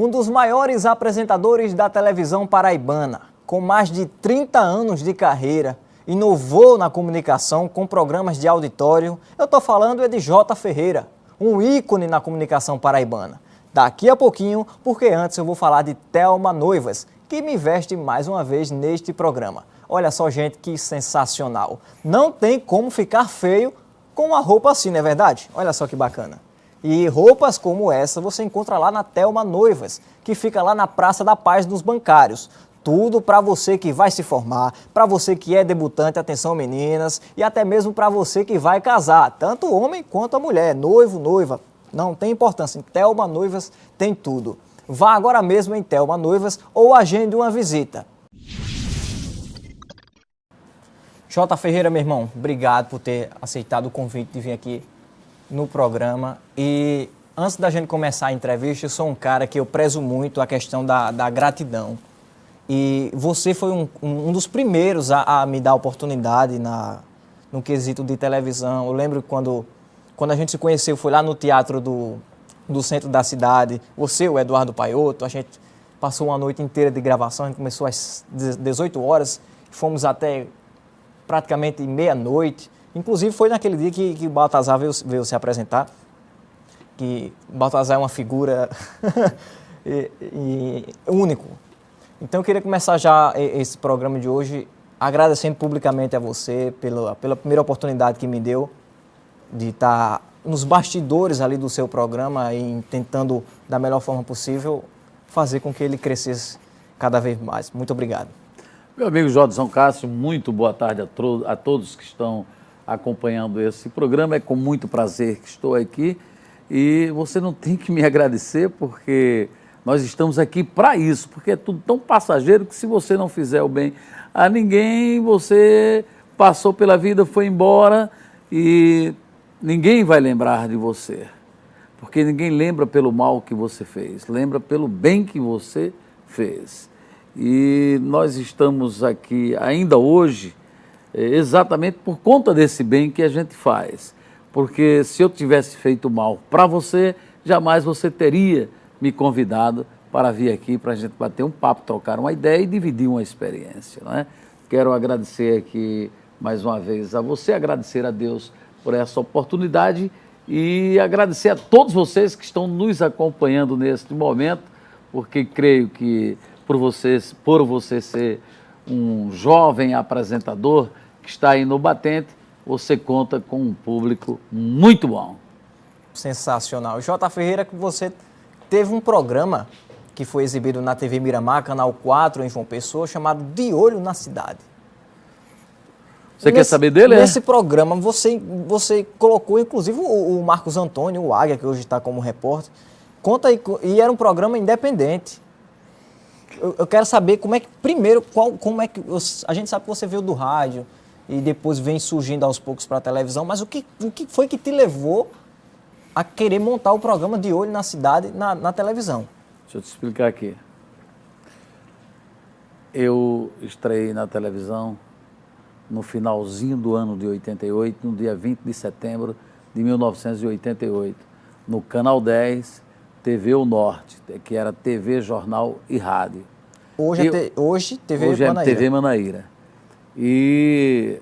um dos maiores apresentadores da televisão paraibana, com mais de 30 anos de carreira, inovou na comunicação com programas de auditório. Eu estou falando de Jota Ferreira, um ícone na comunicação paraibana. Daqui a pouquinho, porque antes eu vou falar de Thelma Noivas, que me veste mais uma vez neste programa. Olha só, gente, que sensacional. Não tem como ficar feio com uma roupa assim, não é verdade? Olha só que bacana. E roupas como essa você encontra lá na Thelma Noivas, que fica lá na Praça da Paz dos Bancários. Tudo para você que vai se formar, para você que é debutante, atenção meninas, e até mesmo para você que vai casar, tanto o homem quanto a mulher, noivo, noiva, não tem importância, em Thelma Noivas tem tudo. Vá agora mesmo em Thelma Noivas ou agende uma visita. Jota Ferreira, meu irmão, obrigado por ter aceitado o convite de vir aqui no programa. E antes da gente começar a entrevista, eu sou um cara que eu prezo muito a questão da gratidão. E você foi um dos primeiros a me dar oportunidade no quesito de televisão. Eu lembro quando a gente se conheceu, foi lá no teatro do centro da cidade. Você, o Eduardo Paiotto, a gente passou uma noite inteira de gravação. A gente começou às 18 horas, fomos até praticamente meia-noite. Inclusive foi naquele dia que o Baltazar veio se apresentar. Que o Baltazar é uma figura único. Então eu queria começar já esse programa de hoje agradecendo publicamente a você pela primeira oportunidade que me deu de estar nos bastidores ali do seu programa e tentando, da melhor forma possível, fazer com que ele crescesse cada vez mais. Muito obrigado. Meu amigo Jodson Cássio, muito boa tarde a todos que estão acompanhando esse programa. É com muito prazer que estou aqui e você não tem que me agradecer porque nós estamos aqui para isso, porque é tudo tão passageiro que se você não fizer o bem a ninguém, você passou pela vida, foi embora e ninguém vai lembrar de você, porque ninguém lembra pelo mal que você fez, lembra pelo bem que você fez. E nós estamos aqui ainda hoje exatamente por conta desse bem que a gente faz, porque se eu tivesse feito mal para você, jamais você teria me convidado para vir aqui para a gente bater um papo, trocar uma ideia e dividir uma experiência, não é? Quero agradecer aqui mais uma vez a você, agradecer a Deus por essa oportunidade e agradecer a todos vocês que estão nos acompanhando neste momento, porque creio que por você ser um jovem apresentador que está aí no batente, você conta com um público muito bom. Sensacional. Jota Ferreira, que você teve um programa que foi exibido na TV Miramar, Canal 4, em João Pessoa, chamado De Olho na Cidade. Você quer saber dele? Nesse programa, você colocou, inclusive, o Marcos Antônio, o Águia, que hoje está como repórter. Conta aí, e era um programa independente. Eu quero saber como é que, primeiro, como é que... A gente sabe que você veio do rádio e depois vem surgindo aos poucos para a televisão, mas o que foi que te levou a querer montar o programa De Olho na Cidade na televisão? Deixa eu te explicar aqui. Eu estreiei na televisão no finalzinho do ano de 88, no dia 20 de setembro de 1988, no Canal 10, TV O Norte, que era TV, Jornal e Rádio. Hoje é TV Manaíra. E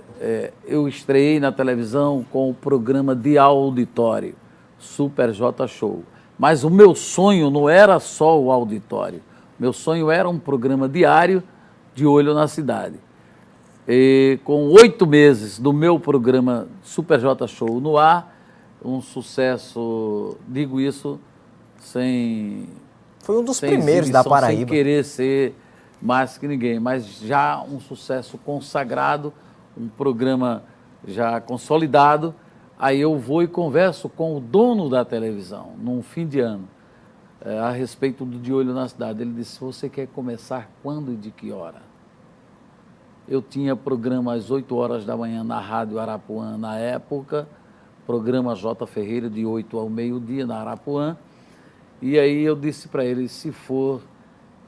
eu estreiei na televisão com o programa de auditório, Super J Show. Mas o meu sonho não era só o auditório. Meu sonho era um programa diário de Olho na Cidade. E com 8 meses do meu programa Super J Show no ar, um sucesso, digo isso sem... Foi um dos primeiros da Paraíba. Sem querer ser mais que ninguém, mas já um sucesso consagrado, um programa já consolidado. Aí eu vou e converso com o dono da televisão, num fim de ano, a respeito do De Olho na Cidade. Ele disse, você quer começar quando e de que hora? Eu tinha programa às 8 horas da manhã na Rádio Arapuã na época, programa Jota Ferreira de 8 ao meio-dia na Arapuã. E aí eu disse para ele, se for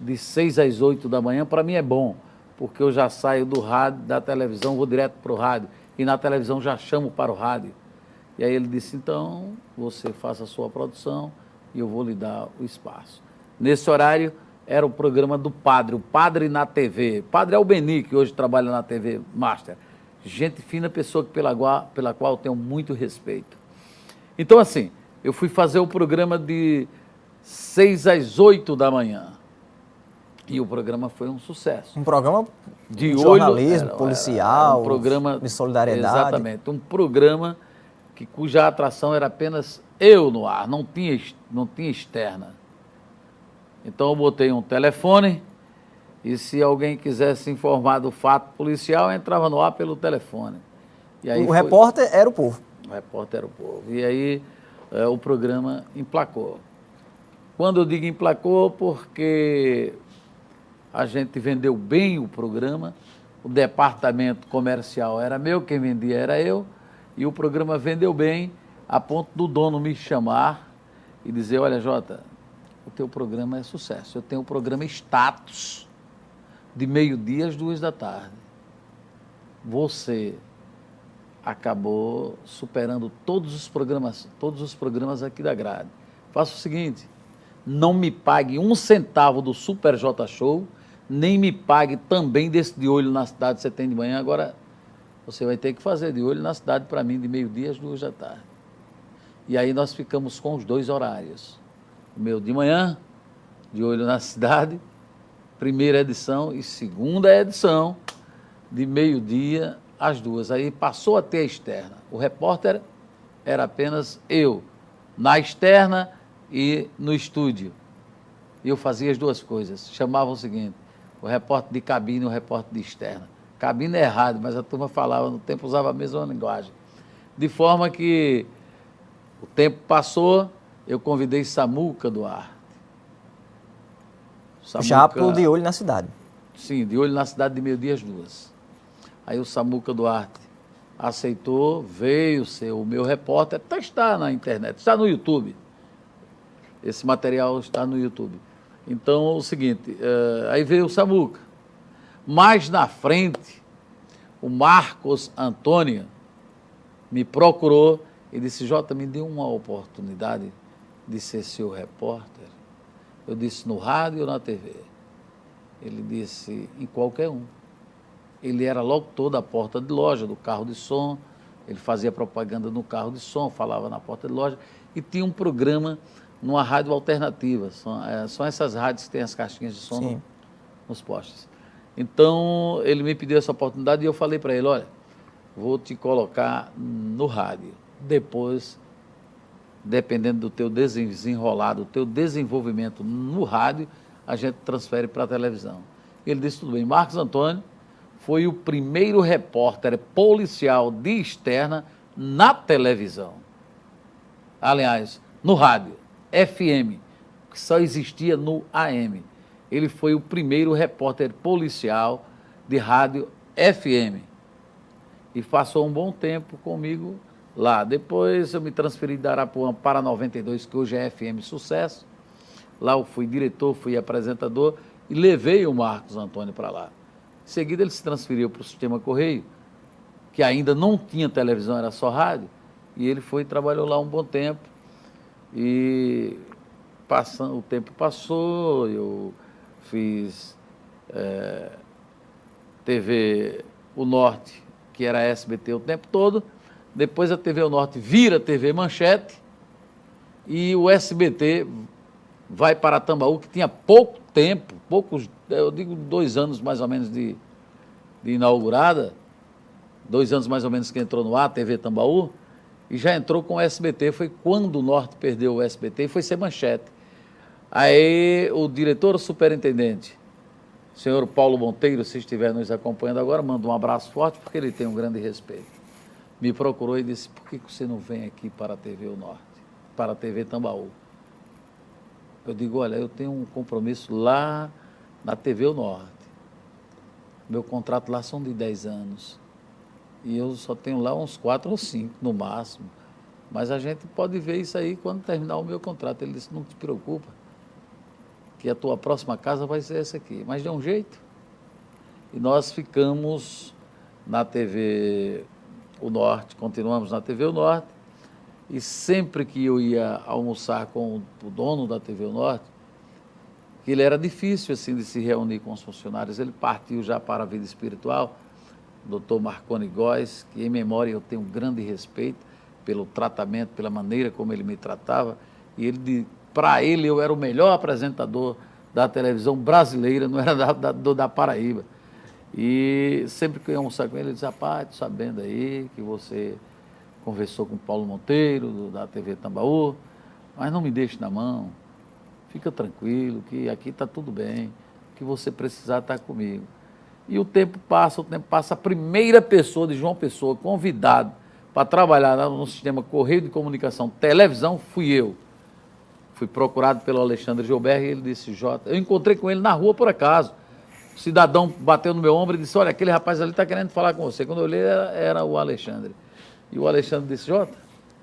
de 6 às 8 da manhã, para mim é bom, porque eu já saio do rádio, da televisão, vou direto para o rádio, e na televisão já chamo para o rádio. E aí ele disse, então, você faça a sua produção e eu vou lhe dar o espaço. Nesse horário era o programa do padre, o Padre na TV. Padre Albeni, que hoje trabalha na TV Master. Gente fina, pessoa pela qual eu tenho muito respeito. Então, assim, eu fui fazer o programa de 6 às 8 da manhã. E o programa foi um sucesso. Um programa de jornalismo, olho, policial, era um programa de solidariedade. Exatamente, um programa cuja atração era apenas eu no ar, não tinha externa. Então eu botei um telefone e se alguém quisesse informar do fato policial, entrava no ar pelo telefone. E aí repórter era o povo. O repórter era o povo. E aí o programa emplacou. Quando eu digo emplacou, porque a gente vendeu bem o programa, o departamento comercial era meu, quem vendia era eu, e o programa vendeu bem, a ponto do dono me chamar e dizer, olha, Jota, o teu programa é sucesso, eu tenho o programa Status, de meio-dia às 2 da tarde. Você acabou superando todos os programas aqui da grade. Faça o seguinte, não me pague 1 centavo do Super J Show, nem me pague também desse De Olho na Cidade que você tem de manhã. Agora, você vai ter que fazer De Olho na Cidade para mim de meio-dia às 2 da tarde. E aí nós ficamos com os 2 horários. O meu de manhã, De Olho na Cidade, primeira edição e segunda edição, de meio-dia às 2. Aí passou a ter a externa. O repórter era apenas eu, na externa e no estúdio. E eu fazia as 2 coisas. Chamava o seguinte, o repórter de cabine e o repórter de externa. Cabine é errado, mas a turma falava, no tempo usava a mesma linguagem. De forma que o tempo passou, eu convidei Samuca Duarte. Já pro De Olho na Cidade. Sim, De Olho na Cidade de meio-dia às 2. Aí o Samuca Duarte aceitou, veio ser o meu repórter, está na internet, está no YouTube. Esse material está no YouTube. Então, é o seguinte, aí veio o Samuca. Mais na frente, o Marcos Antônio me procurou e disse, Jota, me dê uma oportunidade de ser seu repórter. Eu disse, no rádio ou na TV? Ele disse, em qualquer um. Ele era locutor da porta de loja, do carro de som, ele fazia propaganda no carro de som, falava na porta de loja, e tinha um programa numa rádio alternativa. São essas rádios que têm as caixinhas de som nos postes. Então, ele me pediu essa oportunidade e eu falei para ele, olha, vou te colocar no rádio. Depois, dependendo do teu desenrolar, do teu desenvolvimento no rádio, a gente transfere para a televisão. Ele disse, tudo bem. Marcos Antônio foi o primeiro repórter policial de externa na televisão. Aliás, no rádio, FM, que só existia no AM. Ele foi o primeiro repórter policial de rádio FM. E passou um bom tempo comigo lá. Depois eu me transferi de Arapuã para 92, que hoje é FM Sucesso. Lá eu fui diretor, fui apresentador e levei o Marcos Antônio para lá. Em seguida ele se transferiu para o Sistema Correio, que ainda não tinha televisão, era só rádio. E ele foi e trabalhou lá um bom tempo. E o tempo passou, eu fiz TV O Norte, que era SBT o tempo todo. Depois a TV O Norte vira TV Manchete e o SBT vai para Tambaú, que tinha pouco tempo, eu digo 2 anos mais ou menos de inaugurada, 2 anos mais ou menos que entrou no ar, a TV Tambaú, e já entrou com o SBT, foi quando o Norte perdeu o SBT e foi ser Manchete. Aí o diretor superintendente, o senhor Paulo Monteiro, se estiver nos acompanhando agora, manda um abraço forte, porque ele tem um grande respeito. Me procurou e disse, por que você não vem aqui para a TV O Norte, para a TV Tambaú? Eu digo, olha, eu tenho um compromisso lá na TV O Norte. Meu contrato lá são de 10 anos. E eu só tenho lá uns 4 ou 5 no máximo. Mas a gente pode ver isso aí quando terminar o meu contrato. Ele disse, não te preocupa, que a tua próxima casa vai ser essa aqui. Mas de um jeito. E nós ficamos na TV O Norte, continuamos na TV O Norte. E sempre que eu ia almoçar com o dono da TV O Norte, que ele era difícil assim de se reunir com os funcionários. Ele partiu já para a vida espiritual, doutor Marconi Góes, que em memória eu tenho um grande respeito pelo tratamento, pela maneira como ele me tratava, e ele, para ele, eu era o melhor apresentador da televisão brasileira, não era da Paraíba. E sempre que eu ia almoçar com ele, ele dizia: rapaz, estou sabendo aí que você conversou com o Paulo Monteiro, da TV Tambaú, mas não me deixe na mão, fica tranquilo, que aqui está tudo bem, o que você precisar está comigo. E o tempo passa, a primeira pessoa de João Pessoa convidado para trabalhar no sistema Correio de Comunicação, televisão, fui eu. Fui procurado pelo Alexandre Gilberto e ele disse: Jota, eu encontrei com ele na rua por acaso. O cidadão bateu no meu ombro e disse: olha, aquele rapaz ali está querendo falar com você. Quando eu olhei, era o Alexandre. E o Alexandre disse: Jota,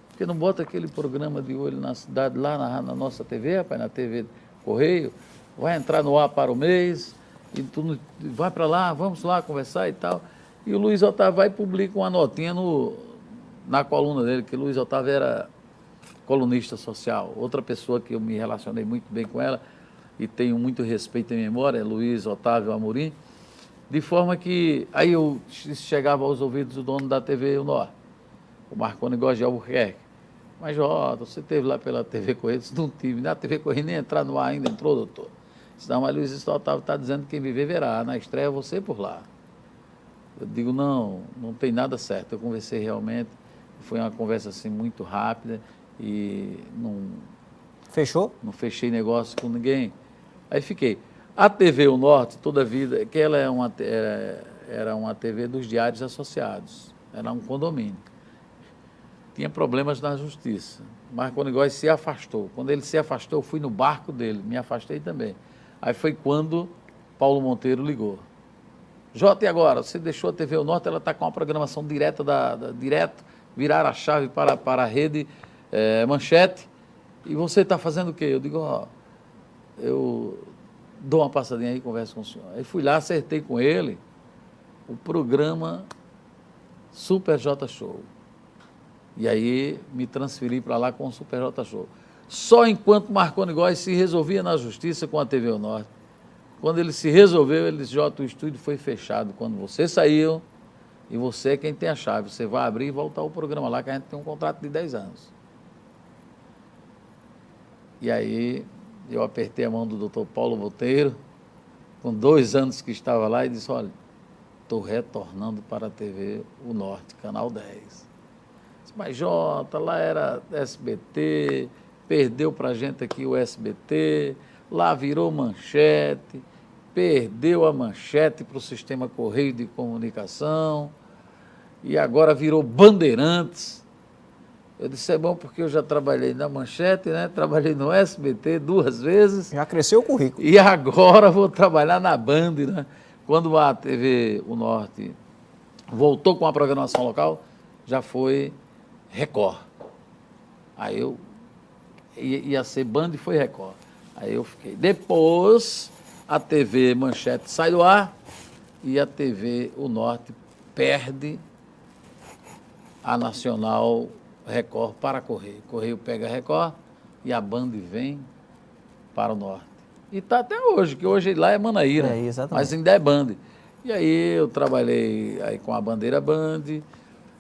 por que não bota aquele programa de olho na cidade, lá na nossa TV, rapaz, na TV Correio? Vai entrar no ar para o mês, e tu vai para lá, vamos lá conversar e tal. E o Luiz Otávio vai e publica uma notinha na coluna dele, que o Luiz Otávio era colunista social. Outra pessoa que eu me relacionei muito bem com ela e tenho muito respeito em memória é Luiz Otávio Amorim, de forma que aí eu chegava aos ouvidos do dono da TV Norte, o Marconi Góes de Albuquerque: mas Jota, você esteve lá pela TV Correio? Não tive, na TV Correio nem entrar no ar ainda, entrou, doutor? Disse: não, mas Luiz Otávio está dizendo que quem viver verá, na estreia você por lá. Eu digo: não tem nada certo. Eu conversei realmente, foi uma conversa assim muito rápida e não... Fechou? Não fechei negócio com ninguém. Aí fiquei. A TV O Norte, toda a vida, que ela era uma TV dos diários associados, era um condomínio. Tinha problemas na justiça. Marconi Góes se afastou. Quando ele se afastou, eu fui no barco dele, me afastei também. Aí foi quando Paulo Monteiro ligou: Jota, e agora? Você deixou a TV O Norte, ela está com uma programação direta, direto, virar a chave para a rede Manchete, e você está fazendo o quê? Eu digo: ó, eu dou uma passadinha aí e converso com o senhor. Aí fui lá, acertei com ele o programa Super J Show. E aí me transferi para lá com o Super J Show. Só enquanto Marconi Góes se resolvia na justiça com a TV O Norte. Quando ele se resolveu, ele disse: Jota, o estúdio foi fechado quando você saiu e você é quem tem a chave. Você vai abrir e voltar o programa lá, que a gente tem um contrato de 10 anos. E aí eu apertei a mão do doutor Paulo Monteiro, com 2 anos que estava lá, e disse: olha, estou retornando para a TV O Norte, Canal 10. Disse: mas Jota, lá era SBT, perdeu para a gente aqui o SBT, lá virou Manchete, perdeu a Manchete para o sistema Correio de Comunicação, e agora virou Bandeirantes. Eu disse: é bom porque eu já trabalhei na Manchete, né? Trabalhei no SBT 2 vezes. Já cresceu o currículo. E agora vou trabalhar na Band, né? Quando a TV O Norte voltou com a programação local, já foi Record. Aí eu ia ser Band e foi Record. Aí eu fiquei. Depois a TV Manchete sai do ar e a TV O Norte perde a Nacional Record para Correio. Correio pega a Record e a Band vem para o Norte. E está até hoje, que hoje lá é Manaíra, mas ainda é Band. E aí eu trabalhei aí com a bandeira Band,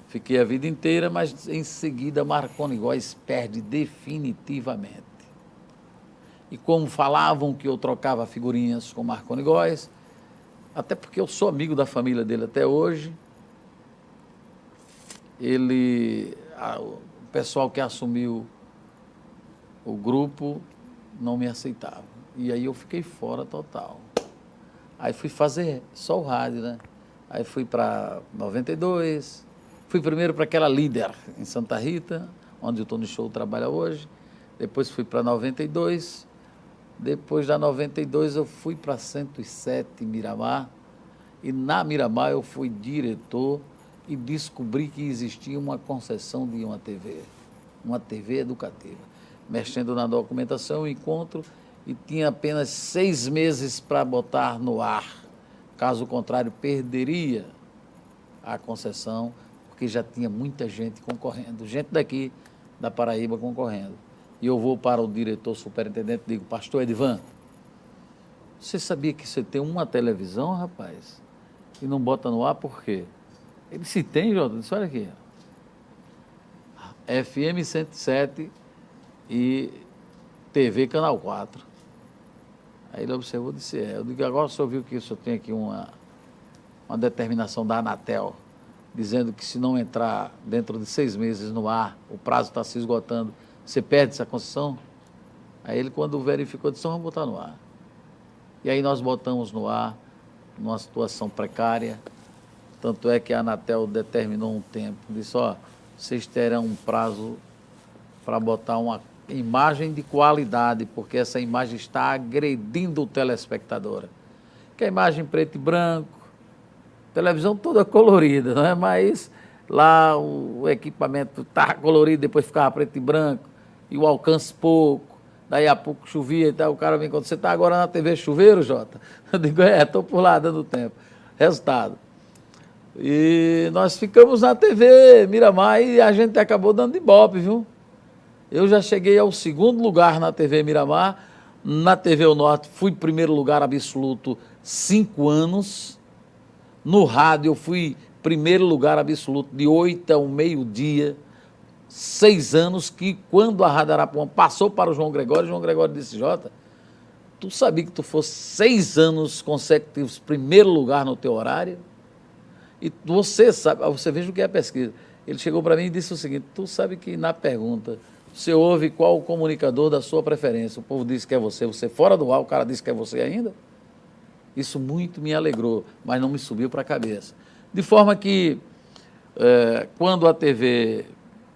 fiquei a vida inteira, mas em seguida Marconi Góes perde definitivamente. E como falavam que eu trocava figurinhas com Marconi Góes, até porque eu sou amigo da família dele até hoje, o pessoal que assumiu o grupo não me aceitava. E aí eu fiquei fora total. Aí fui fazer só o rádio, né? Aí fui para 92, fui primeiro para aquela Líder em Santa Rita, onde o Tony Show trabalha hoje. Depois fui para 92, depois da 92 eu fui para 107 Miramar, e na Miramar eu fui diretor e descobri que existia uma concessão de uma TV educativa. Mexendo na documentação, eu encontro e tinha apenas 6 meses para botar no ar. Caso contrário, perderia a concessão, porque já tinha muita gente concorrendo, gente daqui da Paraíba concorrendo. E eu vou para o diretor superintendente e digo: pastor Edivan, você sabia que você tem uma televisão, rapaz, e não bota no ar por quê? Ele se tem, Jota, disse, olha aqui, FM 107 e TV Canal 4. Aí ele observou e disse, eu digo, agora o senhor viu que o senhor tem aqui uma determinação da Anatel, dizendo que se não entrar dentro de 6 meses no ar, o prazo está se esgotando, você perde essa concessão? Aí ele, quando verificou, disse, vamos botar no ar. E aí nós botamos no ar, numa situação precária, tanto é que a Anatel determinou um tempo, disse, ó, vocês terão um prazo para botar uma imagem de qualidade, porque essa imagem está agredindo o telespectador. Que a imagem preto e branco, televisão toda colorida, não é? Mas lá o equipamento estava colorido, depois ficava preto e branco, e o alcance pouco, daí a pouco chovia e tal, o cara vem quando você está agora na TV chuveiro, Jota? Eu digo, estou por lá dando tempo. Resultado. E nós ficamos na TV Miramar e a gente acabou dando ibope, viu? Eu já cheguei ao 2º lugar na TV Miramar, na TV O Norte fui primeiro lugar absoluto 5 anos, no rádio eu fui primeiro lugar absoluto de 8 ao meio-dia, 6 anos, que quando a Rádio Arapuã passou para o João Gregório disse, Jota, tu sabia que tu fosse 6 anos consecutivos primeiro lugar no teu horário? E você sabe, você veja o que é a pesquisa. Ele chegou para mim e disse o seguinte, tu sabe que na pergunta, você ouve qual o comunicador da sua preferência, o povo disse que é você fora do ar, o cara disse que é você ainda? Isso muito me alegrou, mas não me subiu para a cabeça. De forma que, quando a TV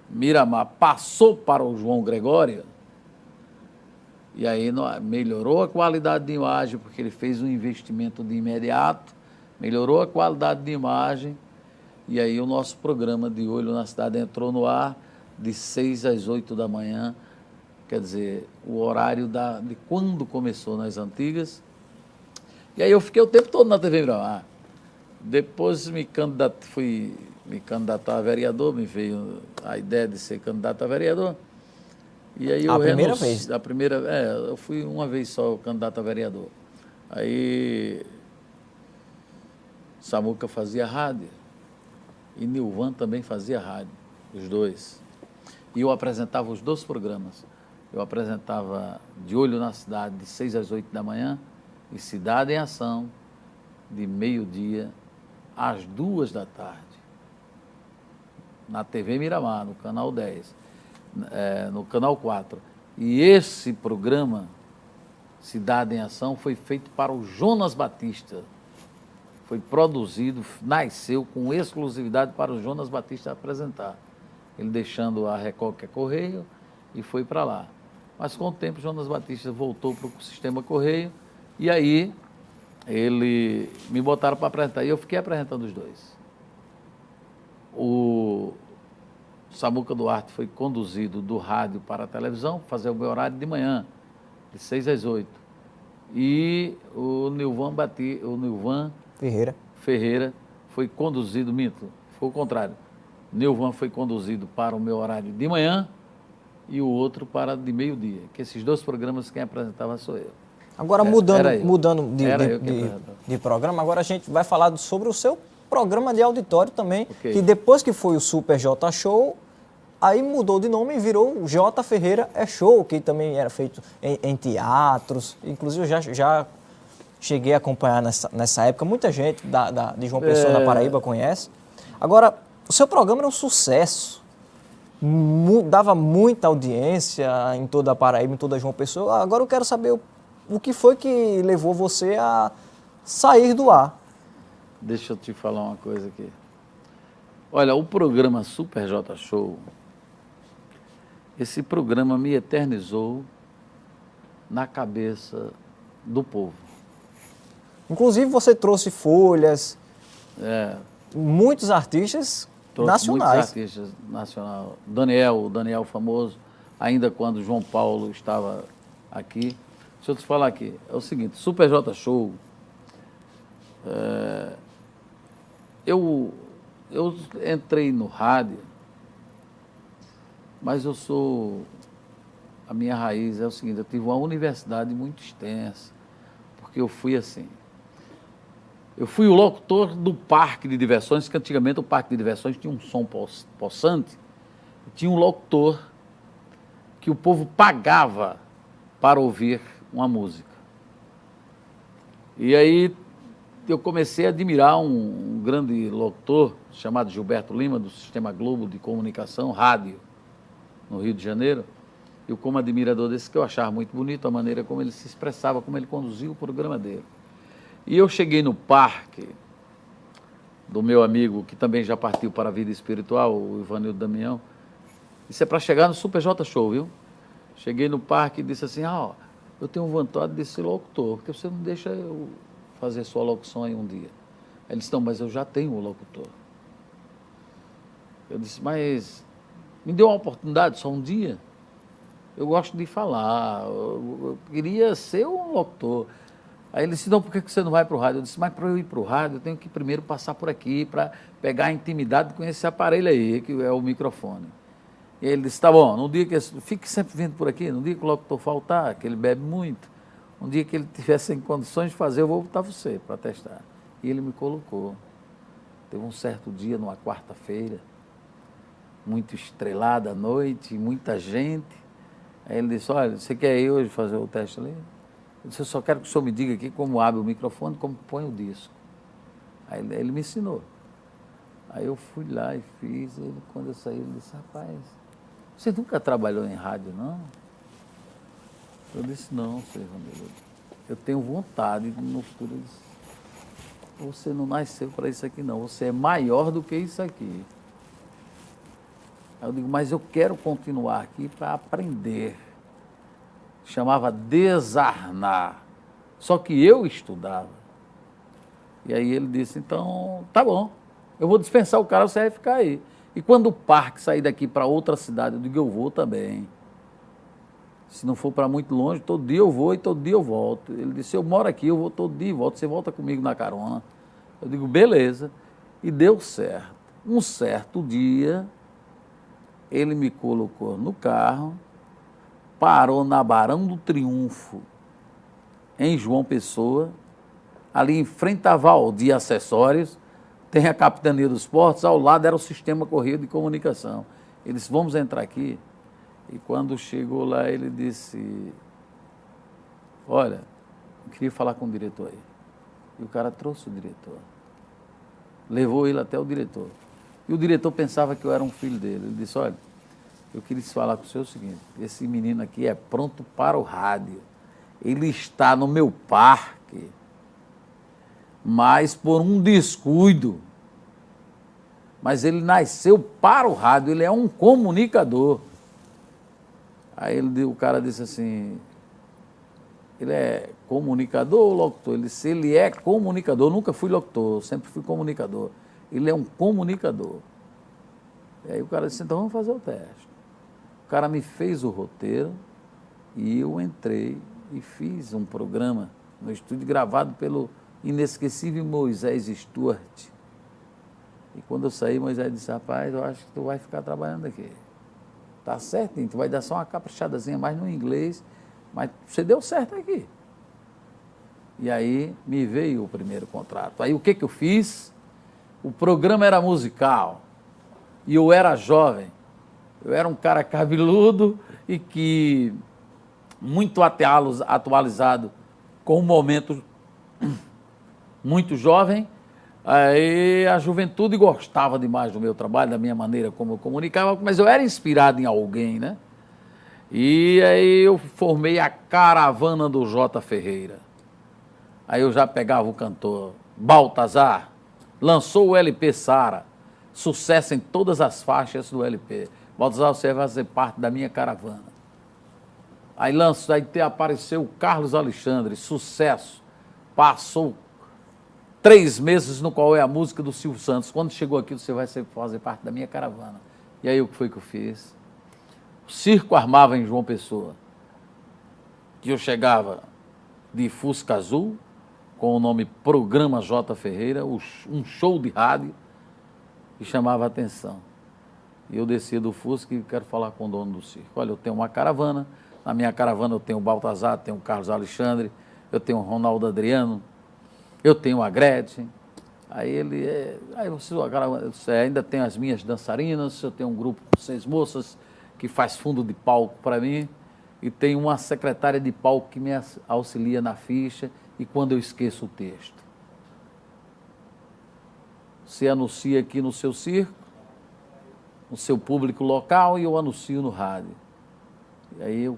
Miramar passou para o João Gregório, e aí melhorou a qualidade de imagem, porque ele fez um investimento de imediato, melhorou a qualidade de imagem, e aí o nosso programa de Olho na Cidade entrou no ar de 6 às 8 da manhã, quer dizer, o horário de quando começou nas antigas. E aí eu fiquei o tempo todo na TV Miramar. Depois fui me candidatar a vereador, me veio a ideia de ser candidato a vereador. E aí eu primeira vez? Eu fui uma vez só candidato a vereador. Aí Samuca fazia rádio e Nilvan também fazia rádio, os dois. E eu apresentava os 2 programas. Eu apresentava De Olho na Cidade, de 6 às 8 da manhã, e Cidade em Ação, de meio-dia às 2 da tarde, na TV Miramar, no Canal 10, no Canal 4. E esse programa, Cidade em Ação, foi feito para o Jonas Batista. Foi produzido, nasceu com exclusividade para o Jonas Batista apresentar. Ele deixando a Record, que é Correio, e foi para lá. Mas com o tempo, Jonas Batista voltou para o sistema Correio, e aí me botaram para apresentar, e eu fiquei apresentando os 2. O Samuca Duarte foi conduzido do rádio para a televisão, fazer o meu horário de manhã, de 6 às 8. E o Nilvan Ferreira foi conduzido, foi o contrário. Nilvan foi conduzido para o meu horário de manhã e o outro para de meio-dia, que esses 2 programas quem apresentava sou eu. Agora, mudando de programa, agora a gente vai falar sobre o seu programa de auditório também, okay, que depois que foi o Super J Show, aí mudou de nome e virou o J Ferreira é Show, que também era feito em teatros. Inclusive, eu já cheguei a acompanhar nessa época, muita gente de João Pessoa, da Paraíba, conhece. Agora, o seu programa era um sucesso, dava muita audiência em toda a Paraíba, em toda João Pessoa. Agora eu quero saber o que foi que levou você a sair do ar. Deixa eu te falar uma coisa aqui. Olha, o programa Super J Show, esse programa me eternizou na cabeça do povo. Inclusive você trouxe folhas, muitos artistas nacionais. Muitos artistas nacionais. O Daniel famoso, ainda quando João Paulo estava aqui. Deixa eu te falar aqui, é o seguinte, Super J Show, eu entrei no rádio, mas a minha raiz é o seguinte, eu tive uma universidade muito extensa, porque eu fui assim. Eu fui o locutor do parque de diversões, que antigamente o parque de diversões tinha um som possante, tinha um locutor que o povo pagava para ouvir uma música. E aí eu comecei a admirar um grande locutor chamado Gilberto Lima, do Sistema Globo de Comunicação, rádio, no Rio de Janeiro. Eu, como admirador desse, que eu achava muito bonito a maneira como ele se expressava, como ele conduzia o programa dele. E eu cheguei no parque do meu amigo, que também já partiu para a vida espiritual, o Ivanildo Damião. Isso é para chegar no Super J Show, viu? Cheguei no parque e disse assim, eu tenho vontade de ser locutor, porque você não deixa eu fazer sua locução aí um dia. Ele disse, não, mas eu já tenho um locutor. Eu disse, mas me dê uma oportunidade, só um dia. Eu gosto de falar, eu queria ser um locutor. Aí ele disse, não, por que você não vai para o rádio? Eu disse, mas para eu ir para o rádio, eu tenho que primeiro passar por aqui, para pegar a intimidade com esse aparelho aí, que é o microfone. E ele disse, tá bom, no dia que fique sempre vindo por aqui, no dia que o locutor faltar, que ele bebe muito, um dia que ele tivesse em condições de fazer, eu vou botar você para testar. E ele me colocou. Teve um certo dia, numa quarta-feira, muito estrelada à noite, muita gente. Aí ele disse, olha, você quer ir hoje fazer o teste ali? Eu disse, eu só quero que o senhor me diga aqui como abre o microfone, como põe o disco. Aí ele me ensinou. Aí eu fui lá e fiz. Ele, quando eu saí, ele disse, rapaz, você nunca trabalhou em rádio, não? Eu disse, não, senhor Ivanildo, eu tenho vontade no futuro. Ele disse, você não nasceu para isso aqui, não. Você é maior do que isso aqui. Aí eu digo, mas eu quero continuar aqui para aprender. Chamava Desarnar. Só que eu estudava. E aí ele disse, então, tá bom, eu vou dispensar o cara, você vai ficar aí. E quando o parque sair daqui para outra cidade, eu digo, eu vou também. Se não for para muito longe, todo dia eu vou e todo dia eu volto. Ele disse, eu moro aqui, eu vou todo dia e volto, você volta comigo na carona. Eu digo, beleza. E deu certo. Um certo dia, ele me colocou no carro, parou na Barão do Triunfo, em João Pessoa, ali em frente a Valdir Acessórios, tem a Capitania dos Portos, ao lado era o Sistema Correio de Comunicação. Ele disse, vamos entrar aqui. E quando chegou lá, ele disse, olha, eu queria falar com o diretor aí. E o cara trouxe o diretor. Levou ele até o diretor. E o diretor pensava que eu era um filho dele. Ele disse, olha, eu queria falar com o senhor o seguinte, esse menino aqui é pronto para o rádio. Ele está no meu parque, mas por um descuido. Mas ele nasceu para o rádio, ele é um comunicador. Aí o cara disse assim, ele é comunicador ou locutor? Ele disse, ele é comunicador, eu nunca fui locutor, sempre fui comunicador. Ele é um comunicador. E aí o cara disse, então vamos fazer o teste. O cara me fez o roteiro e eu entrei e fiz um programa no estúdio gravado pelo inesquecível Moisés Stuart. E quando eu saí, Moisés disse, rapaz, eu acho que tu vai ficar trabalhando aqui. Tá certinho, tu vai dar só uma caprichadazinha mais no inglês, mas você deu certo aqui. E aí me veio o primeiro contrato. Aí o que eu fiz? O programa era musical e eu era jovem. Eu era um cara cabeludo e que muito atualizado com um momento muito jovem. Aí a juventude gostava demais do meu trabalho, da minha maneira como eu comunicava, mas eu era inspirado em alguém, né? E aí eu formei a Caravana do J. Ferreira. Aí eu já pegava o cantor Baltazar, lançou o LP Sara, sucesso em todas as faixas do LP. Baltazar, você vai fazer parte da minha caravana. Aí apareceu o Carlos Alexandre, sucesso, passou 3 meses no qual é a música do Silvio Santos. Quando chegou aqui, você vai fazer parte da minha caravana. E aí o que foi que eu fiz? O circo armava em João Pessoa. Que eu chegava de Fusca Azul, com o nome Programa J. Ferreira, um show de rádio, e chamava a atenção. E eu descia do Fusca e quero falar com o dono do circo. Olha, eu tenho uma caravana, na minha caravana eu tenho o Baltazar, tenho o Carlos Alexandre, eu tenho o Ronaldo Adriano, eu tenho a Gretchen. Aí você ainda tem as minhas dançarinas, eu tenho um grupo com 6 moças que faz fundo de palco para mim, e tem uma secretária de palco que me auxilia na ficha e quando eu esqueço o texto. Você anuncia aqui no seu circo, no seu público local, e eu anuncio no rádio. E aí eu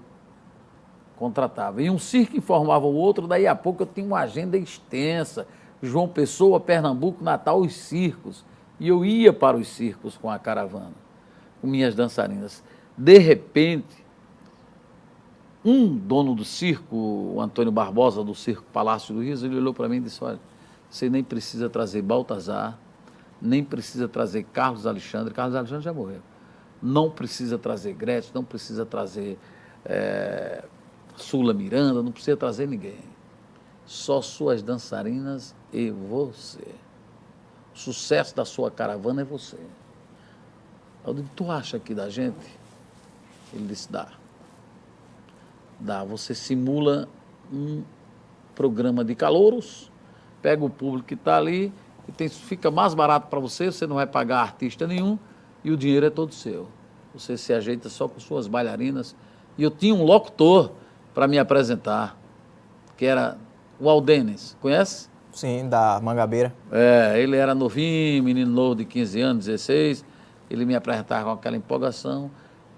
contratava. E um circo informava o outro, daí a pouco eu tinha uma agenda extensa. João Pessoa, Pernambuco, Natal, os circos. E eu ia para os circos com a caravana, com minhas dançarinas. De repente, um dono do circo, o Antônio Barbosa, do Circo Palácio do Riso, ele olhou para mim e disse, olha, você nem precisa trazer Baltazar, nem precisa trazer Carlos Alexandre já morreu. Não precisa trazer Gretchen, não precisa trazer Sula Miranda, não precisa trazer ninguém. Só suas dançarinas e você. O sucesso da sua caravana é você. Eu digo, tu acha aqui da gente? Ele disse, dá. Você simula um programa de calouros, pega o público que está ali, e fica mais barato para você, você não vai pagar artista nenhum, e o dinheiro é todo seu. Você se ajeita só com suas bailarinas. E eu tinha um locutor para me apresentar, que era o Aldenes, conhece? Sim, da Mangabeira. Ele era novinho, menino novo de 15 anos, 16, ele me apresentava com aquela empolgação,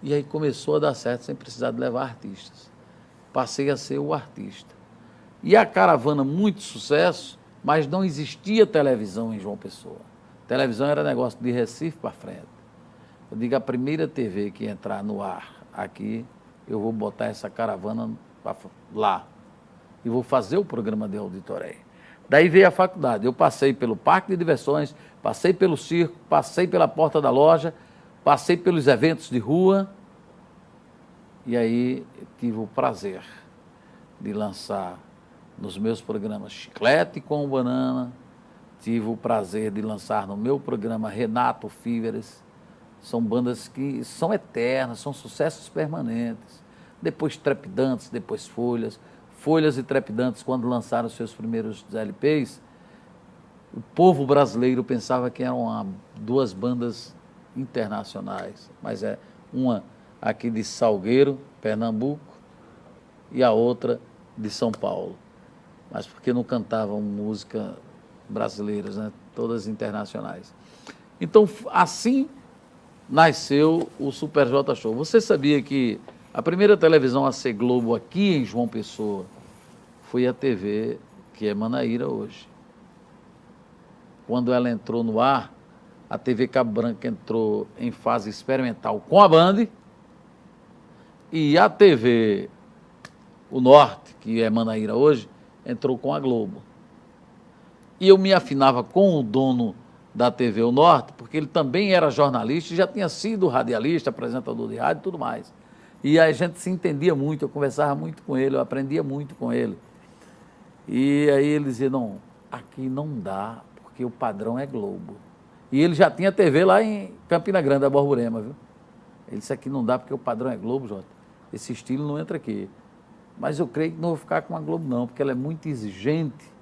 e aí começou a dar certo sem precisar de levar artistas. Passei a ser o artista. E a caravana, muito sucesso, mas não existia televisão em João Pessoa. Televisão era negócio de Recife para frente. Eu digo, a primeira TV que entrar no ar aqui, eu vou botar essa caravana lá. E vou fazer o programa de auditório. Daí veio a faculdade. Eu passei pelo parque de diversões, passei pelo circo, passei pela porta da loja, passei pelos eventos de rua. E aí tive o prazer de lançar nos meus programas Chiclete com Banana, tive o prazer de lançar no meu programa Renato Fíveres. São bandas que são eternas, são sucessos permanentes. Depois Trepidantes, depois Folhas. Folhas e Trepidantes, quando lançaram seus primeiros LPs, o povo brasileiro pensava que eram 2 bandas internacionais, mas é uma aqui de Salgueiro, Pernambuco, e a outra de São Paulo. Mas porque não cantavam música brasileiras, né? Todas internacionais. Então, assim nasceu o Super J Show. Você sabia que a primeira televisão a ser Globo aqui em João Pessoa foi a TV que é Manaíra hoje. Quando ela entrou no ar, a TV Cabo Branco entrou em fase experimental com a Band, e a TV O Norte, que é Manaíra hoje, entrou com a Globo. E eu me afinava com o dono da TV O Norte, porque ele também era jornalista e já tinha sido radialista, apresentador de rádio e tudo mais. E a gente se entendia muito, eu conversava muito com ele, eu aprendia muito com ele. E aí ele dizia, não, aqui não dá, porque o padrão é Globo. E ele já tinha TV lá em Campina Grande, a Borborema, viu? Ele disse, aqui não dá, porque o padrão é Globo, Jota. Esse estilo não entra aqui. Mas eu creio que não vou ficar com a Globo, não, porque ela é muito exigente.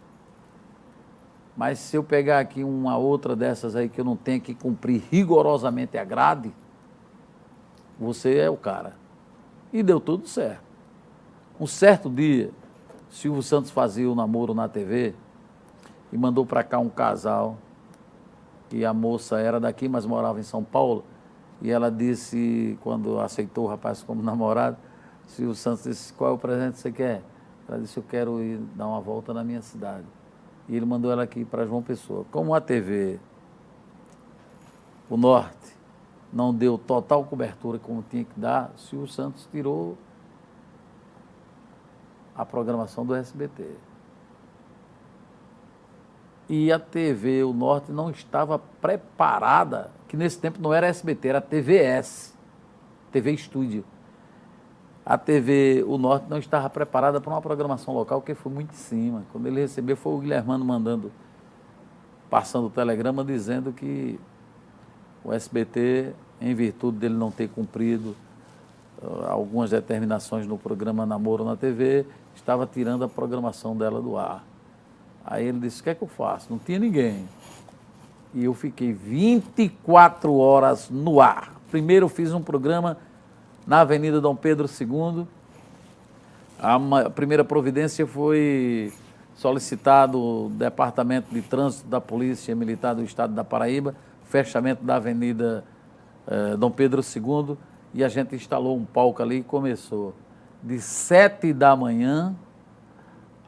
Mas se eu pegar aqui uma outra dessas aí que eu não tenho que cumprir rigorosamente a grade, você é o cara. E deu tudo certo. Um certo dia, Silvio Santos fazia o namoro na TV e mandou para cá um casal, e a moça era daqui, mas morava em São Paulo, e ela disse, quando aceitou o rapaz como namorado, Silvio Santos disse, qual é o presente que você quer? Ela disse, eu quero ir dar uma volta na minha cidade. E ele mandou ela aqui para João Pessoa. Como a TV, o Norte, não deu total cobertura como tinha que dar, Silvio Santos tirou a programação do SBT. E a TV, o Norte, não estava preparada, que nesse tempo não era SBT, era TVS, TV Estúdio. A TV, o Norte, não estava preparada para uma programação local, que foi muito em cima. Quando ele recebeu, foi o Guilhermano passando o telegrama, dizendo que o SBT, em virtude dele não ter cumprido algumas determinações no programa Namoro na TV, estava tirando a programação dela do ar. Aí ele disse, o que é que eu faço? Não tinha ninguém. E eu fiquei 24 horas no ar. Primeiro eu fiz um programa na Avenida Dom Pedro II. A primeira providência foi solicitado o Departamento de Trânsito da Polícia Militar do Estado da Paraíba, fechamento da Avenida Dom Pedro II, e a gente instalou um palco ali e começou de 7 da manhã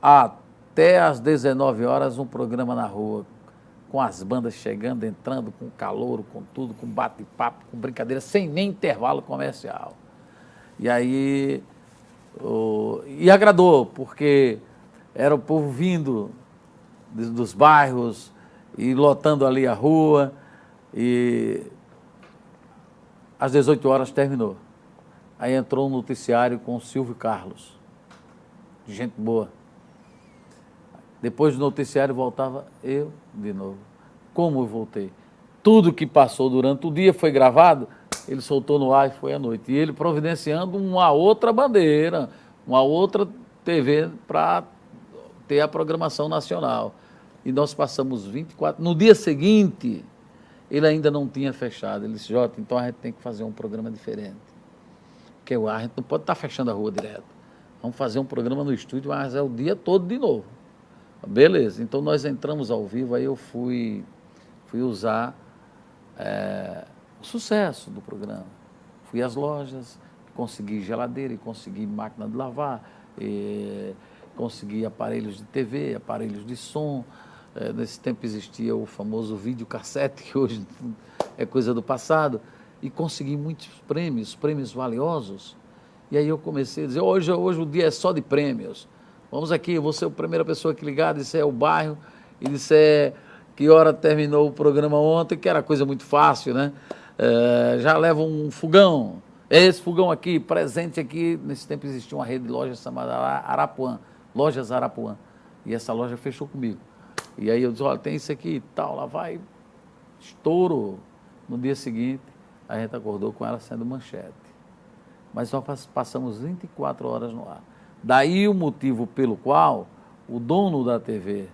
até às 19 horas um programa na rua, com as bandas chegando, entrando, com calor, com tudo, com bate-papo, com brincadeira, sem nem intervalo comercial. E aí, e agradou, porque era o povo vindo dos bairros e lotando ali a rua, e às 18 horas terminou. Aí entrou um noticiário com o Silvio Carlos, gente boa. Depois do noticiário voltava eu de novo. Como eu voltei? Tudo que passou durante o dia foi gravado, ele soltou no ar e foi à noite. E ele providenciando uma outra bandeira, uma outra TV para ter a programação nacional. E nós passamos 24... No dia seguinte, ele ainda não tinha fechado. Ele disse, Jota, então a gente tem que fazer um programa diferente. Porque a gente não pode estar fechando a rua direto. Vamos fazer um programa no estúdio, mas é o dia todo de novo. Beleza, então nós entramos ao vivo, aí eu fui usar o sucesso do programa. Fui às lojas, consegui geladeira, e consegui máquina de lavar, consegui aparelhos de TV, aparelhos de som. Nesse tempo existia o famoso videocassete, que hoje é coisa do passado, e consegui muitos prêmios valiosos. E aí eu comecei a dizer, hoje o dia é só de prêmios. Vamos aqui, eu vou ser a primeira pessoa que ligar, disser o bairro, e disser que hora terminou o programa ontem, que era coisa muito fácil, né? Já leva um fogão, esse fogão aqui, presente aqui. Nesse tempo existia uma rede de lojas chamada Arapuã, Lojas Arapuã, e essa loja fechou comigo. E aí eu disse, olha, tem isso aqui e tal, lá vai, estouro. No dia seguinte, a gente acordou com ela sendo manchete. Mas nós passamos 24 horas no ar. Daí o motivo pelo qual o dono da TV,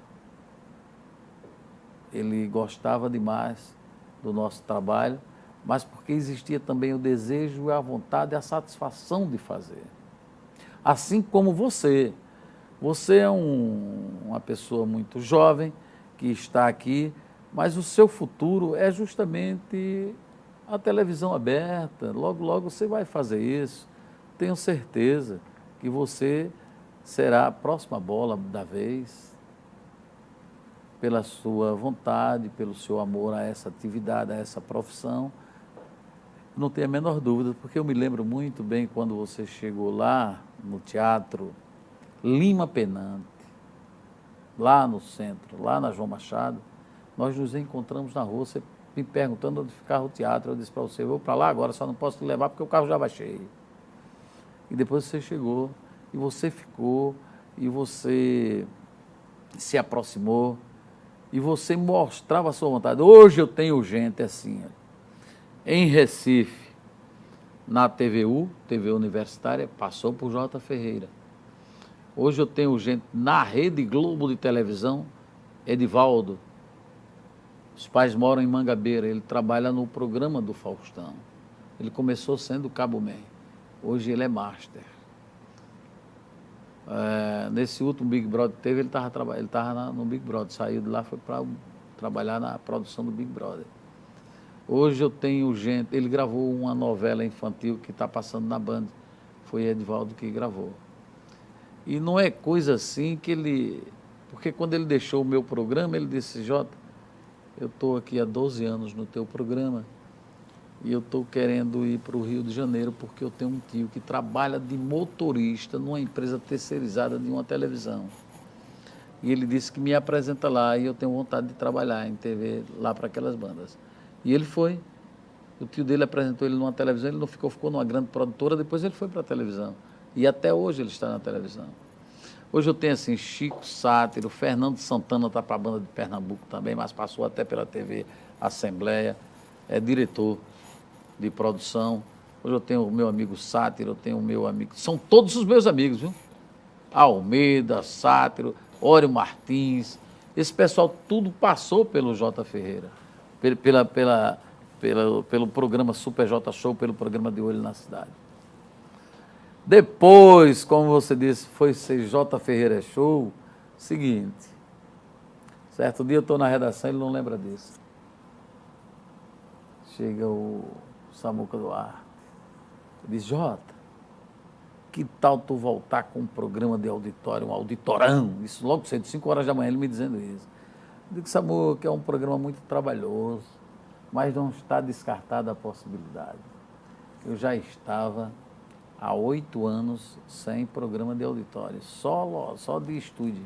ele gostava demais do nosso trabalho, mas porque existia também o desejo, a vontade e a satisfação de fazer. Assim como você. Você é uma pessoa muito jovem que está aqui, mas o seu futuro é justamente a televisão aberta. Logo, logo você vai fazer isso. Tenho certeza que você será a próxima bola da vez, pela sua vontade, pelo seu amor a essa atividade, a essa profissão. Não tenho a menor dúvida, porque eu me lembro muito bem quando você chegou lá no Teatro Lima Penante, lá no centro, lá na João Machado. Nós nos encontramos na rua, você me perguntando onde ficava o teatro. Eu disse para você, vou para lá agora, só não posso te levar porque o carro já vai cheio. E depois você chegou, e você ficou, e você se aproximou, e você mostrava a sua vontade. Hoje eu tenho gente assim, em Recife, na TVU, TV Universitária, passou por Jota Ferreira. Hoje eu tenho gente na Rede Globo de televisão, Edivaldo. Os pais moram em Mangabeira, ele trabalha no programa do Faustão. Ele começou sendo cabo-man. Hoje ele é master. Nesse último Big Brother que teve, ele estava no Big Brother. Saiu de lá, foi para trabalhar na produção do Big Brother. Hoje eu tenho gente... Ele gravou uma novela infantil que está passando na Band. Foi Edivaldo que gravou. E não é coisa assim que ele... Porque quando ele deixou o meu programa, ele disse, Jota, eu estou aqui há 12 anos no teu programa, e eu estou querendo ir para o Rio de Janeiro porque eu tenho um tio que trabalha de motorista numa empresa terceirizada de uma televisão. E ele disse que me apresenta lá e eu tenho vontade de trabalhar em TV lá para aquelas bandas. E ele foi. O tio dele apresentou ele numa televisão, ele não ficou numa grande produtora, depois ele foi para a televisão. E até hoje ele está na televisão. Hoje eu tenho assim, Chico Sátiro, Fernando Santana está para a banda de Pernambuco também, mas passou até pela TV Assembleia, é diretor de produção. Hoje eu tenho o meu amigo Sátiro, eu tenho o meu amigo... São todos os meus amigos, viu? Almeida, Sátiro, Ório Martins. Esse pessoal tudo passou pelo J. Ferreira. Pelo programa Super J Show, pelo programa De Olho na Cidade. Depois, como você disse, foi ser J. Ferreira Show. Seguinte, certo dia eu estou na redação, ele não lembra disso. Chega o Samuca Duarte. Ele diz, Jota, que tal tu voltar com um programa de auditório, um auditorão? Isso logo cedo, 5 horas da manhã, ele me dizendo isso. Eu digo, Samuca, é um programa muito trabalhoso, mas não está descartada a possibilidade. Eu já estava há 8 anos sem programa de auditório, só de estúdio.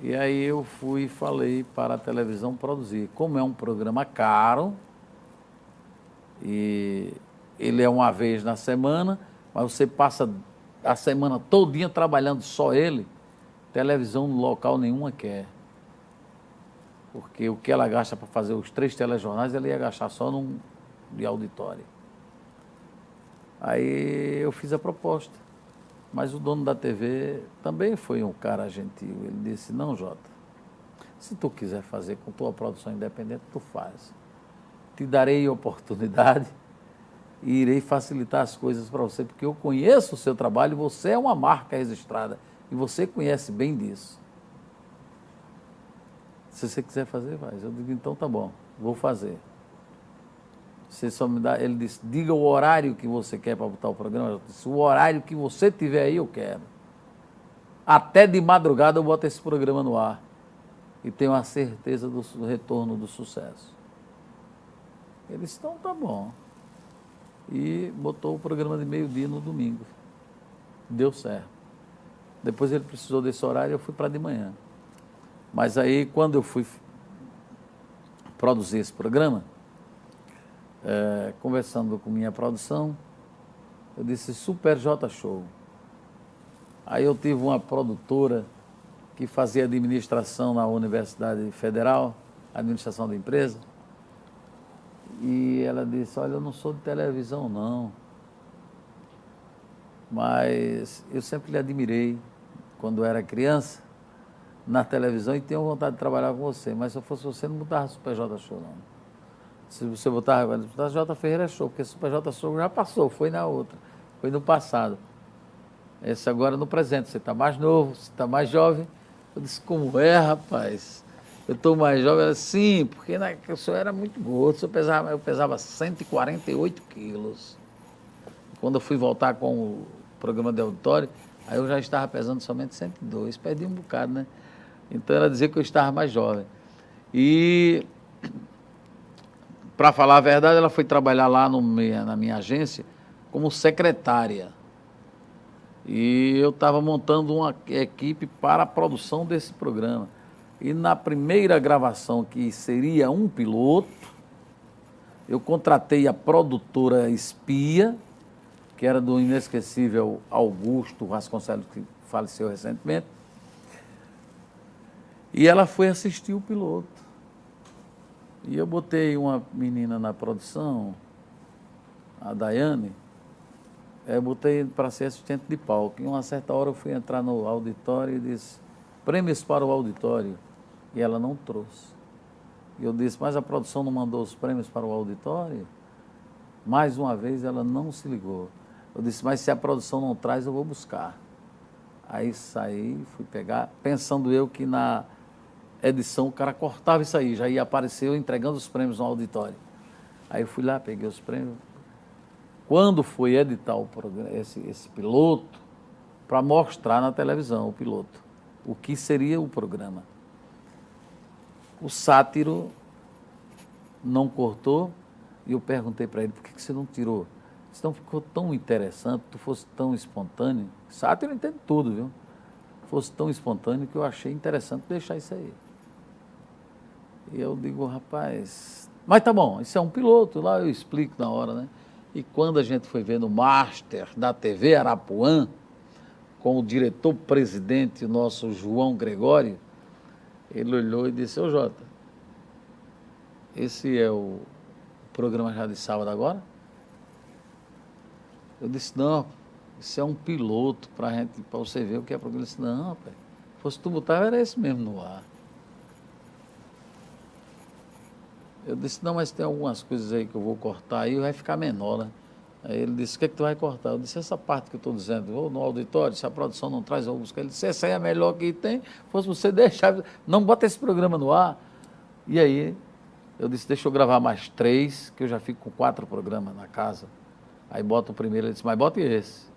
E aí eu fui e falei para a televisão produzir. Como é um programa caro, e ele é uma vez na semana, mas você passa a semana todinha trabalhando só ele, televisão no local nenhuma quer. Porque o que ela gasta para fazer os 3 telejornais, ela ia gastar só num de auditório. Aí eu fiz a proposta. Mas o dono da TV também foi um cara gentil. Ele disse, não, Jota, se tu quiser fazer com tua produção independente, tu faz. Te darei oportunidade e irei facilitar as coisas para você, porque eu conheço o seu trabalho, você é uma marca registrada e você conhece bem disso. Se você quiser fazer, faz. Eu digo, então tá bom, vou fazer. Você só me dá, ele disse, diga o horário que você quer para botar o programa. Eu disse, o horário que você tiver aí, eu quero. Até de madrugada eu boto esse programa no ar. E tenho a certeza do retorno do sucesso. Ele disse, então tá bom. E botou o programa de meio-dia no domingo. Deu certo. Depois ele precisou desse horário e eu fui para de manhã. Mas aí, quando eu fui produzir esse programa, conversando com minha produção, eu disse Super J Show. Aí eu tive uma produtora que fazia administração na Universidade Federal, administração de empresa, e ela disse, olha, eu não sou de televisão não, mas eu sempre lhe admirei quando era criança na televisão e tenho vontade de trabalhar com você, mas se eu fosse você não botava Super J Show não. Se você botar J. Ferreira Show, porque Super J Show já passou, foi na outra, foi no passado. Esse agora no presente, você está mais novo, você está mais jovem. Eu disse, como é, rapaz? Eu estou mais jovem. Ela, sim, porque o senhor era muito gordo, eu pesava 148 quilos. Quando eu fui voltar com o programa de auditório, aí eu já estava pesando somente 102, perdi um bocado, né? Então ela dizia que eu estava mais jovem. E... para falar a verdade, ela foi trabalhar lá na minha agência como secretária. E eu estava montando uma equipe para a produção desse programa. E na primeira gravação, que seria um piloto, eu contratei a produtora espia, que era do inesquecível Augusto Vasconcelos, que faleceu recentemente. E ela foi assistir o piloto. E eu botei uma menina na produção, a Daiane, botei para ser assistente de palco. Em uma certa hora eu fui entrar no auditório e disse, prêmios para o auditório. E ela não trouxe. E eu disse, mas a produção não mandou os prêmios para o auditório? Mais uma vez ela não se ligou. Eu disse, mas se a produção não traz, eu vou buscar. Aí saí, fui pegar, pensando eu que na edição o cara cortava isso aí, já ia aparecer eu entregando os prêmios no auditório. Aí eu fui lá, peguei os prêmios. Quando foi editar o programa, esse piloto, para mostrar na televisão o piloto, o que seria o programa. O Sátiro não cortou e eu perguntei para ele, por que você não tirou? Se não ficou tão interessante, tu fosse tão espontâneo. Sátiro entende tudo, viu? Fosse tão espontâneo que eu achei interessante deixar isso aí. E eu digo, rapaz, mas tá bom, isso é um piloto, lá eu explico na hora, né? E quando a gente foi ver no Master da TV Arapuã, com o diretor-presidente, o nosso João Gregório, ele olhou e disse, ô Jota, esse é o programa já de sábado agora? Eu disse, não, isso é um piloto para você ver o que é programa. Ele disse, não, rapaz, se fosse tu botar, era esse mesmo no ar. Eu disse, não, mas tem algumas coisas aí que eu vou cortar aí, vai ficar menor, né? Aí ele disse, o que é que tu vai cortar? Eu disse, essa parte que eu estou dizendo, vou no auditório, se a produção não traz, eu vou buscar. Ele disse, essa aí é a melhor que tem, fosse você deixar, não bota esse programa no ar. E aí, eu disse, deixa eu gravar mais 3, que eu já fico com 4 programas na casa. Aí bota o primeiro, ele disse, mas bota esse.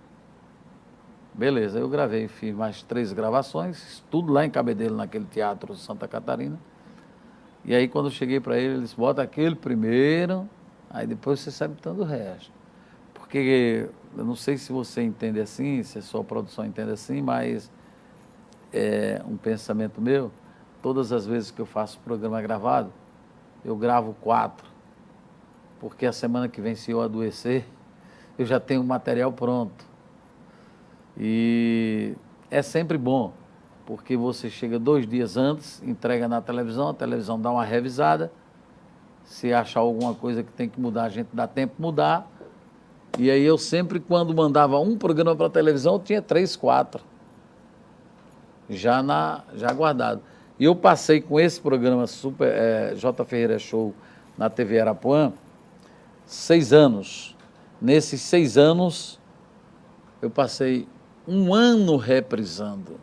Beleza, eu gravei, fiz mais 3 gravações, tudo lá em Cabedelo, naquele teatro Santa Catarina. E aí, quando eu cheguei para ele, ele disse, bota aquele primeiro, aí depois você sabe tanto o resto. Porque eu não sei se você entende assim, se a sua produção entende assim, mas é um pensamento meu. Todas as vezes que eu faço programa gravado, eu gravo 4. Porque a semana que vem, se eu adoecer, eu já tenho o material pronto. E é sempre bom, porque você chega 2 dias antes, entrega na televisão, a televisão dá uma revisada. Se achar alguma coisa que tem que mudar, a gente dá tempo de mudar. E aí eu sempre, quando mandava um programa para a televisão, eu tinha 3, 4 já guardado. E eu passei com esse programa J. Ferreira Show na TV Arapuã 6 anos. Nesses 6 anos, eu passei 1 ano reprisando.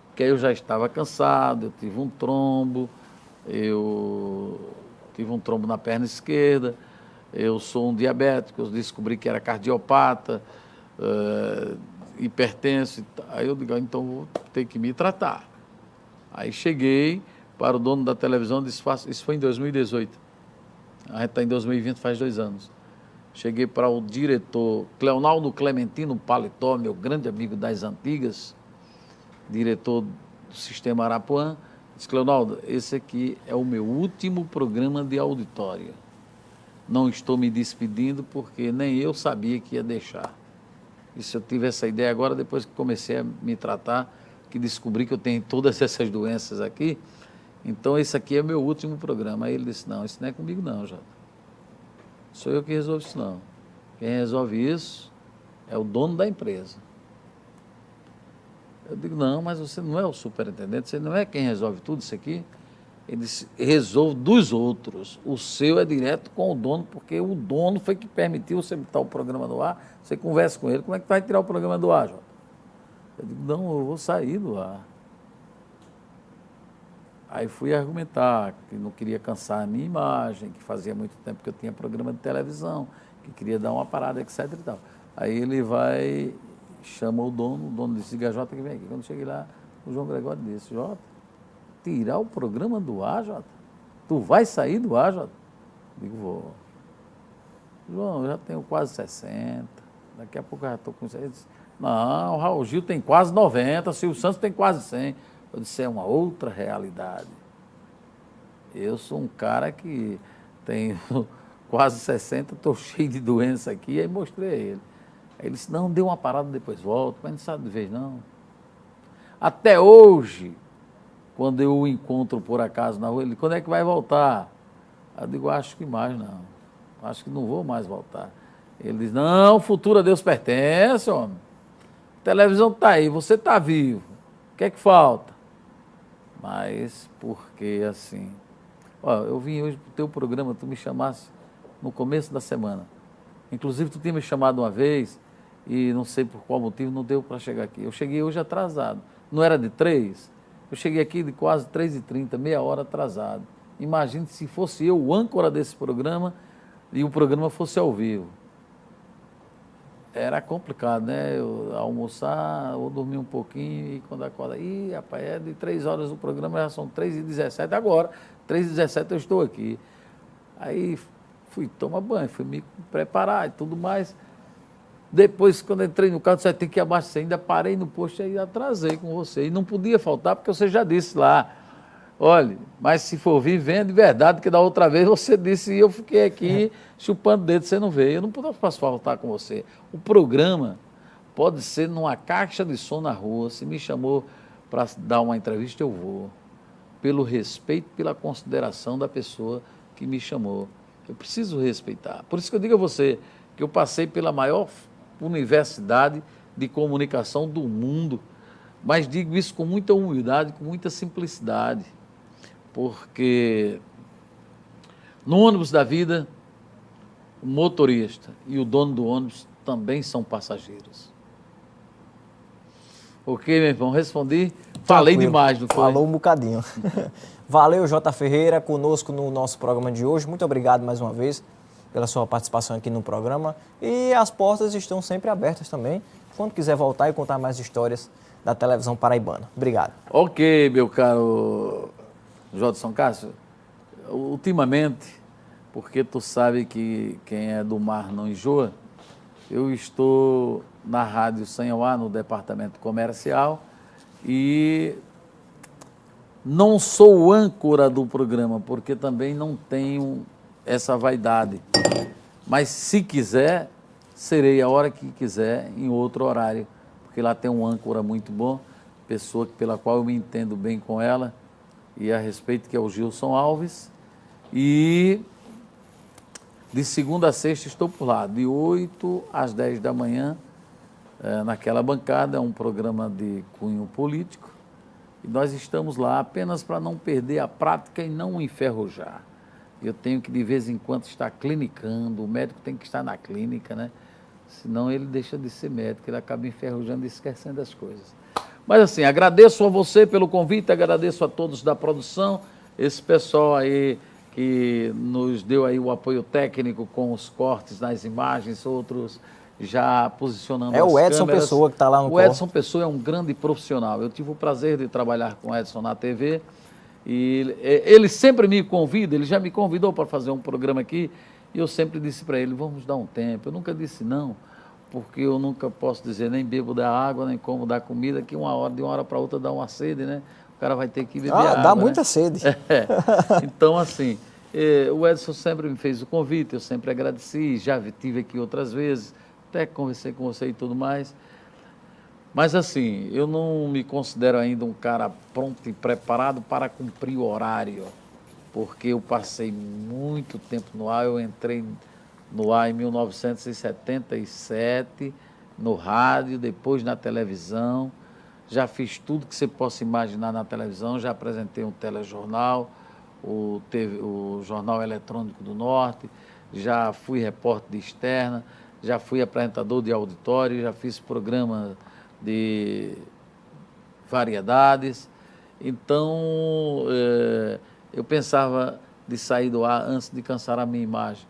Porque aí eu já estava cansado, eu tive um trombo na perna esquerda. Eu sou um diabético, eu descobri que era cardiopata, hipertenso. Aí eu digo, então vou ter que me tratar. Aí cheguei para o dono da televisão, disse, isso foi em 2018. A gente está em 2020, faz 2 anos. Cheguei para o diretor Cleonaldo Clementino Paletó, meu grande amigo das antigas, diretor do Sistema Arapuã. Disse, Cleonaldo, esse aqui é o meu último programa de auditório. Não estou me despedindo porque nem eu sabia que ia deixar. E se eu tive essa ideia agora, depois que comecei a me tratar, que descobri que eu tenho todas essas doenças aqui, então esse aqui é meu último programa. Aí ele disse, não, isso não é comigo não, Jota. Sou eu que resolvo isso não. Quem resolve isso é o dono da empresa. Eu digo, não, mas você não é o superintendente, você não é quem resolve tudo isso aqui. Ele disse, resolve dos outros. O seu é direto com o dono, porque o dono foi que permitiu você botar o programa no ar. Você conversa com ele, como é que vai tirar o programa do ar, Jota? Eu digo, não, eu vou sair do ar. Aí fui argumentar que não queria cansar a minha imagem, que fazia muito tempo que eu tinha programa de televisão, que queria dar uma parada, etc. e tal. Aí ele vai, chama o dono disse, Jota, que vem aqui. Quando cheguei lá, o João Gregório disse, Jota, tirar o programa do ar, Jota? Tu vai sair do ar, Jota? Digo, vou. João, eu já tenho quase 60, daqui a pouco eu já estou com... Ele disse, não, o Raul Gil tem quase 90, o Silvio Santos tem quase 100. Eu disse, é uma outra realidade. Eu sou um cara que tenho quase 60, estou cheio de doença aqui, aí mostrei a ele. Aí ele disse, não, dê uma parada, depois volto, mas não sabe de vez, não. Até hoje, quando eu o encontro por acaso na rua, ele, quando é que vai voltar? Eu digo, acho que mais não. Acho que não vou mais voltar. Ele diz, não, o futuro a Deus pertence, homem. A televisão está aí, você está vivo. O que é que falta? Mas porque assim... Ó, eu vim hoje para o teu programa, tu me chamasse no começo da semana. Inclusive, tu tinha me chamado uma vez e não sei por qual motivo não deu para chegar aqui. Eu cheguei hoje atrasado. Não era de 3? Eu cheguei aqui de quase 3h30, meia hora atrasado. Imagine se fosse eu o âncora desse programa e o programa fosse ao vivo. Era complicado, né? Eu almoçar, ou dormir um pouquinho e quando acorda, rapaz, é de 3 horas o programa, já são 3h17 agora, 3h17 eu estou aqui. Aí fui tomar banho, fui me preparar e tudo mais. Depois, quando entrei no carro, você tem que abastecer, ainda parei no posto e atrasei com você. E não podia faltar, porque você já disse lá, olha, mas se for vir, venha de verdade, porque da outra vez você disse e eu fiquei aqui chupando dedo, você não veio. Eu não posso faltar com você. O programa pode ser numa caixa de som na rua. Se me chamou para dar uma entrevista, eu vou. Pelo respeito, pela consideração da pessoa que me chamou. Eu preciso respeitar. Por isso que eu digo a você que eu passei pela maior universidade de comunicação do mundo, mas digo isso com muita humildade, com muita simplicidade, porque no ônibus da vida, o motorista e o dono do ônibus também são passageiros. Ok, meu irmão, respondi. Falei demais, não foi? Falou um bocadinho. Valeu, J. Ferreira, conosco no nosso programa de hoje. Muito obrigado mais uma vez pela sua participação aqui no programa. E as portas estão sempre abertas também, quando quiser voltar e contar mais histórias da televisão paraibana. Obrigado. Ok, meu caro Jodson Cássio. Ultimamente, porque tu sabe que quem é do mar não enjoa, eu estou na Rádio Sanhauá, no departamento comercial, e não sou o âncora do programa, porque também não tenho essa vaidade. Mas se quiser, serei a hora que quiser, em outro horário, porque lá tem um âncora muito bom, pessoa pela qual eu me entendo bem com ela, e a respeito, que é o Gilson Alves, e de segunda a sexta estou por lá, de 8 às 10 da manhã, naquela bancada, é um programa de cunho político, e nós estamos lá apenas para não perder a prática e não enferrujar. Eu tenho que, de vez em quando, estar clinicando, o médico tem que estar na clínica, né? Senão ele deixa de ser médico, ele acaba enferrujando e esquecendo as coisas. Mas assim, agradeço a você pelo convite, agradeço a todos da produção, esse pessoal aí que nos deu aí o apoio técnico com os cortes nas imagens, outros já posicionando as câmeras. É o Edson Pessoa que está lá no corte. O Edson Pessoa é um grande profissional. Eu tive o prazer de trabalhar com o Edson na TV e ele sempre me convida, ele já me convidou para fazer um programa aqui e eu sempre disse para ele, vamos dar um tempo. Eu nunca disse não, porque eu nunca posso dizer nem bebo da água, nem como da comida, que de uma hora para outra dá uma sede, né? O cara vai ter que beber água. Dá muita sede. Então, assim, o Edson sempre me fez o convite, eu sempre agradeci, já estive aqui outras vezes, até conversei com você e tudo mais. Mas, assim, eu não me considero ainda um cara pronto e preparado para cumprir o horário, porque eu passei muito tempo no ar, eu entrei no ar em 1977, no rádio, depois na televisão, já fiz tudo que você possa imaginar na televisão, já apresentei um telejornal, o Jornal Eletrônico do Norte, já fui repórter de externa, já fui apresentador de auditório, já fiz programa de variedades. Então, eu pensava de sair do ar antes de cansar a minha imagem,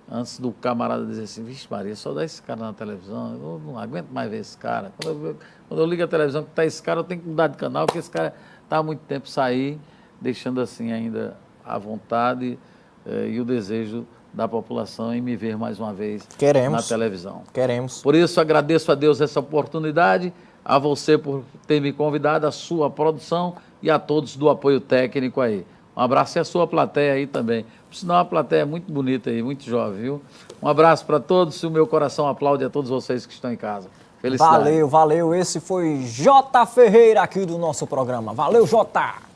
antes do camarada dizer assim, vixe Maria, só dá esse cara na televisão, eu não aguento mais ver esse cara. Quando eu ligo a televisão que está esse cara, eu tenho que mudar de canal, porque esse cara está há muito tempo sair, deixando assim ainda a vontade e o desejo da população em me ver mais uma vez na televisão. Queremos. Por isso, agradeço a Deus essa oportunidade, a você por ter me convidado, a sua produção e a todos do apoio técnico aí. Um abraço e a sua plateia aí também. Por sinal, a plateia é muito bonita aí, muito jovem, viu? Um abraço para todos e o meu coração aplaude a todos vocês que estão em casa. Felicidade. Valeu, valeu. Esse foi J. Ferreira aqui do nosso programa. Valeu, Jota!